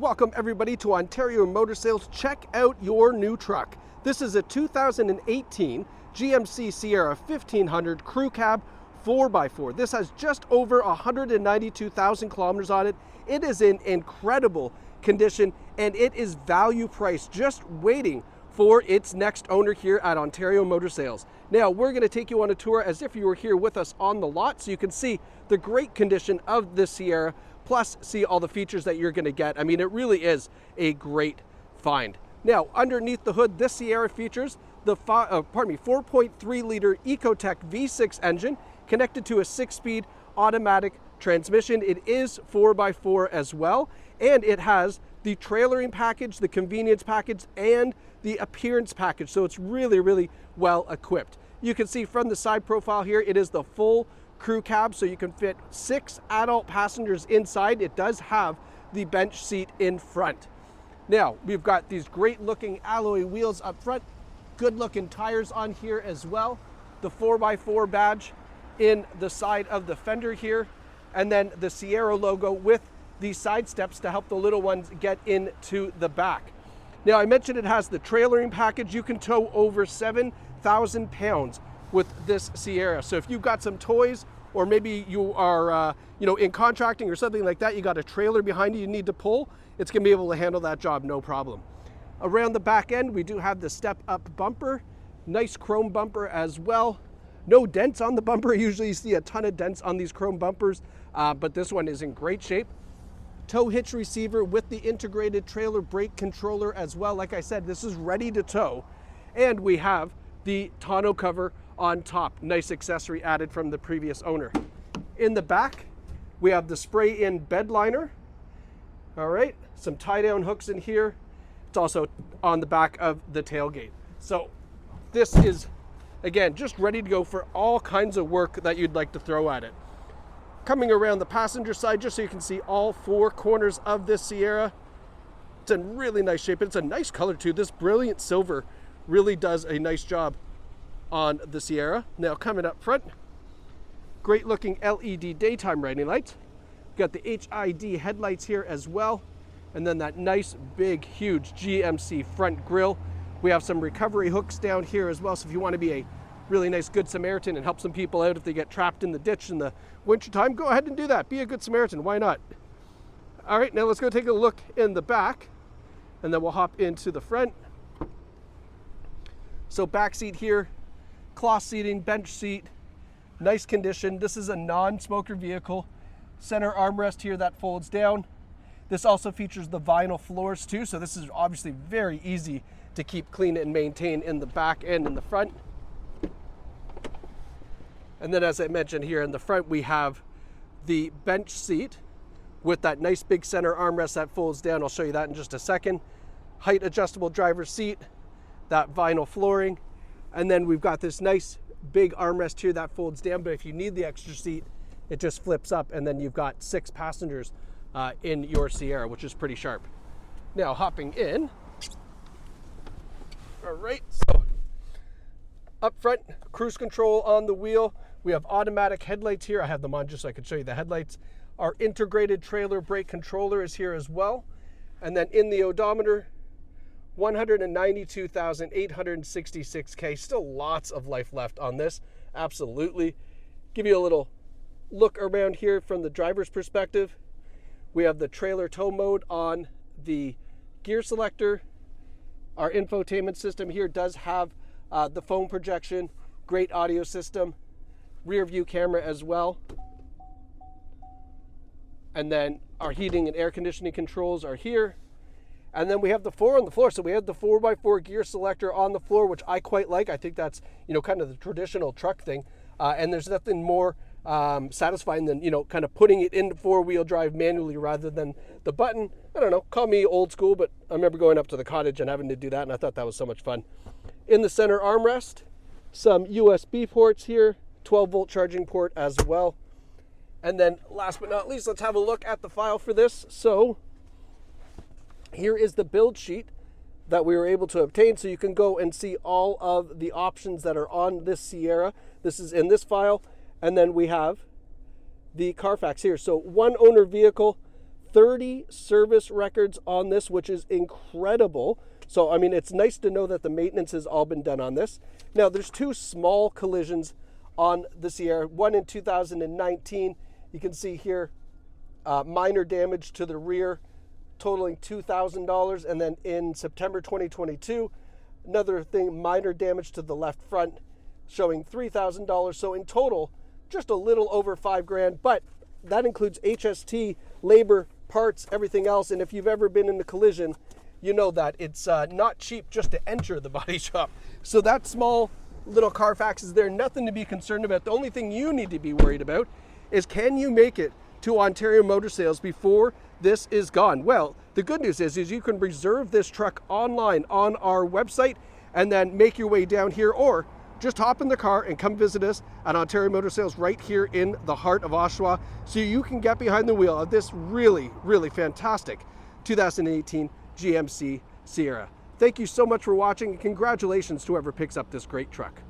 Welcome everybody to Ontario Motor Sales. Check out your new truck. This is a 2018 GMC Sierra 1500 Crew Cab 4x4. This has just over 192,000 kilometers on it. It is in incredible condition and it is value priced, just waiting for its next owner here at Ontario Motor Sales. Now we're going to take you on a tour as if you were here with us on the lot so you can see the great condition of this Sierra, plus see all the features that you're going to get. I mean, it really is a great find. Now, underneath the hood, this Sierra features the 4.3 liter Ecotec V6 engine connected to a 6-speed automatic transmission. It is 4x4 as well, and it has the trailering package, the convenience package, and the appearance package. So it's really, really well equipped. You can see from the side profile here, it is the full crew cab, so you can fit 6 adult passengers inside. It does have the bench seat in front. Now, we've got these great looking alloy wheels up front, good looking tires on here as well, the 4x4 badge in the side of the fender here, and then the Sierra logo with the side steps to help the little ones get into the back. Now, I mentioned it has the trailering package. You can tow over 7,000 pounds with this Sierra. So if you've got some toys, or maybe you are in contracting or something like that, you got a trailer behind you need to pull, it's gonna be able to handle that job no problem. Around the back end, we do have the step up bumper, nice chrome bumper as well. No dents on the bumper. Usually you see a ton of dents on these chrome bumpers, but this one is in great shape. Tow hitch receiver with the integrated trailer brake controller as well. Like I said, this is ready to tow. And we have the tonneau cover on top. Nice accessory added from the previous owner. In the back, we have the spray-in bed liner. All right, some tie-down hooks in here. It's also on the back of the tailgate. So this is, again, just ready to go for all kinds of work that you'd like to throw at it. Coming around the passenger side, just so you can see all 4 corners of this Sierra. It's in really nice shape. It's a nice color too. This brilliant silver really does a nice job on the Sierra. Now coming up front, great looking LED daytime running lights. Got the HID headlights here as well. And then that nice big huge GMC front grille. We have some recovery hooks down here as well. So if you want to be a really nice good Samaritan and help some people out if they get trapped in the ditch in the wintertime, go ahead and do that. Be a good Samaritan, why not? All right, now let's go take a look in the back and then we'll hop into the front. So back seat here, cloth seating, bench seat, nice condition. This is a non-smoker vehicle. Center armrest here that folds down. This also features the vinyl floors too, so this is obviously very easy to keep clean and maintain in the back and in the front. And then as I mentioned here in the front, we have the bench seat with that nice big center armrest that folds down. I'll show you that in just a second. Height adjustable driver's seat, that vinyl flooring. And then we've got this nice big armrest here that folds down, but if you need the extra seat, it just flips up and then you've got 6 passengers in your Sierra, which is pretty sharp. Now hopping in. All right, so up front, cruise control on the wheel. We have automatic headlights here. I have them on just so I could show you the headlights. Our integrated trailer brake controller is here as well. And then in the odometer, 192,866 K. Still lots of life left on this, absolutely. Give you a little look around here from the driver's perspective. We have the trailer tow mode on the gear selector. Our infotainment system here does have the phone projection, great audio system, rear view camera as well. And then our heating and air conditioning controls are here. And then we have the 4 on the floor. So we have the 4x4 gear selector on the floor, which I quite like. I think that's, kind of the traditional truck thing. And there's nothing more satisfying than, kind of putting it into 4-wheel drive manually rather than the button. I don't know, call me old school, but I remember going up to the cottage and having to do that, and I thought that was so much fun. In the center armrest, some USB ports here, 12-volt charging port as well. And then last but not least, let's have a look at the file for this. So here is the build sheet that we were able to obtain, so you can go and see all of the options that are on this Sierra. This is in this file, and then we have the Carfax here. So 1 owner vehicle, 30 service records on this, which is incredible. So, I mean, it's nice to know that the maintenance has all been done on this. Now, there's 2 small collisions on the Sierra, one in 2019. You can see here, minor damage to the rear, totaling $2,000. And then in September 2022, another thing, minor damage to the left front, showing $3,000. So in total, just a little over $5,000, but that includes HST, labor, parts, everything else. And if you've ever been in a collision, you know that it's not cheap just to enter the body shop. So that small little Carfax is there, nothing to be concerned about. The only thing you need to be worried about is, can you make it to Ontario Motor Sales before this is gone? Well, the good news is you can reserve this truck online on our website and then make your way down here, or just hop in the car and come visit us at Ontario Motor Sales right here in the heart of Oshawa, so you can get behind the wheel of this really, really fantastic 2018 GMC Sierra. Thank you so much for watching, and congratulations to whoever picks up this great truck.